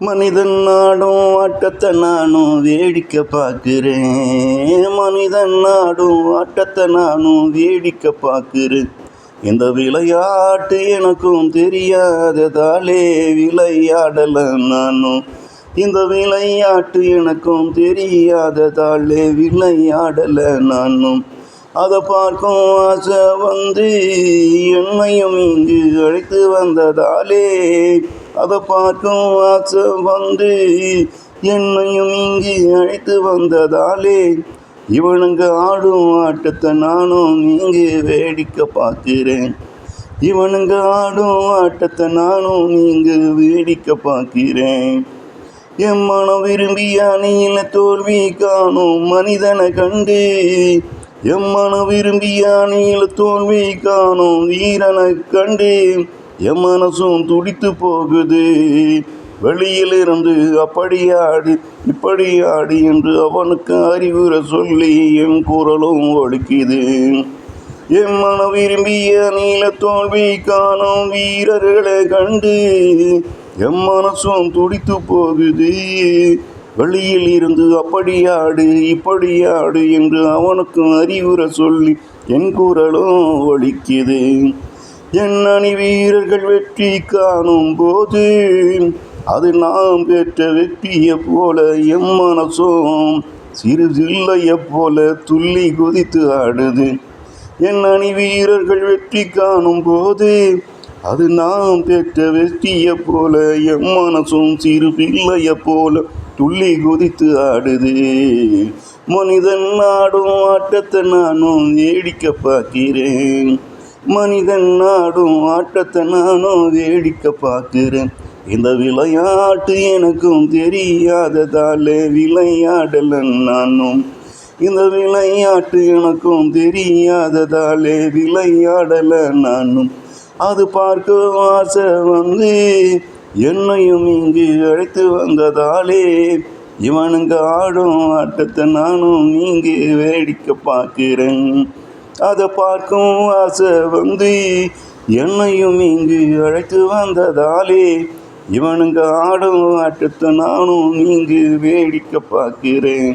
மனிதன் நாடும் ஆட்டத்தை நானும் வேடிக்கை பார்க்கிறேன். மனிதன் நாடும் ஆட்டத்தை நானும் வேடிக்கை பார்க்கிறேன். இந்த விளையாட்டு எனக்கும் தெரியாததாலே விளையாடல நானும். இந்த விளையாட்டு எனக்கும் தெரியாததாலே விளையாடல நானும். அதை பார்க்கும் ஆசை வந்து என்னையும் இங்கு அழைத்து வந்ததாலே, அதை பார்க்கும் ஆசை வந்து என்னையும் இங்கு அழைத்து வந்ததாலே, இவனுங்க ஆடும் ஆட்டத்தை நானும் இங்கு வேடிக்கை பார்க்கிறேன். இவனுங்க ஆடும் ஆட்டத்தை நானும் இங்கு வேடிக்கை பார்க்கிறேன். என் மனம் விரும்பிய அணியில தோல்வி காணும் மனிதனை கண்டு, என் மனம் விரும்பிய அணியில தோல்வி காணும் வீரனை கண்டு, என் மனசும் துடித்து போகுது. வெளியிலிருந்து அப்படியாடு இப்படியாடு என்று அவனுக்கு அறிவுரை சொல்லி என் குரலும் ஒடுக்குது. என் மன விரும்பிய நீல தோல்வி காணும் வீரர்களை கண்டு என் மனசும் துடித்து போகுது. வெளியில் இருந்து அப்படியாடு இப்படியாடு என்று அவனுக்கு அறிவுரை சொல்லி என் குரலும் ஒலிக்குது. என் அணி வீரர்கள் வெற்றி காணும் போது அது நாம் பெற்ற வெற்றியை போல என் மனசும் சிறு சில்லையை போல துள்ளி குதித்து ஆடுது. என் அணி வீரர்கள் வெற்றி காணும் போது அது நாம் பெற்ற வெற்றியை போல என் மனசும் சிறு பிள்ளையை போல துள்ளி குதித்து ஆடுது. மனிதன் ஆடும் ஆட்டத்தை நானும் வேடிக்கை பார்க்கிறேன். மனிதன் ஆடும் ஆட்டத்தை நானும் வேடிக்கை பார்க்கிறேன். இந்த விளையாட்டு எனக்கும் தெரியாததாலே விளையாடல நானும். இந்த விளையாட்டு எனக்கும் தெரியாததாலே விளையாடல நானும். அது பார்க்க ஆசை வந்து என்னையும் இங்கு அழைத்து வந்ததாலே, இவனுங்க ஆடும் ஆட்டத்தை நானும் இங்கு வேடிக்கை பார்க்கிறேன். அதை பார்க்கும் ஆசை வந்து என்னையும் இங்கு அழைத்து வந்ததாலே, இவனுங்க ஆடும் ஆட்டத்தை நானும் இங்கு வேடிக்கை பார்க்கிறேன்.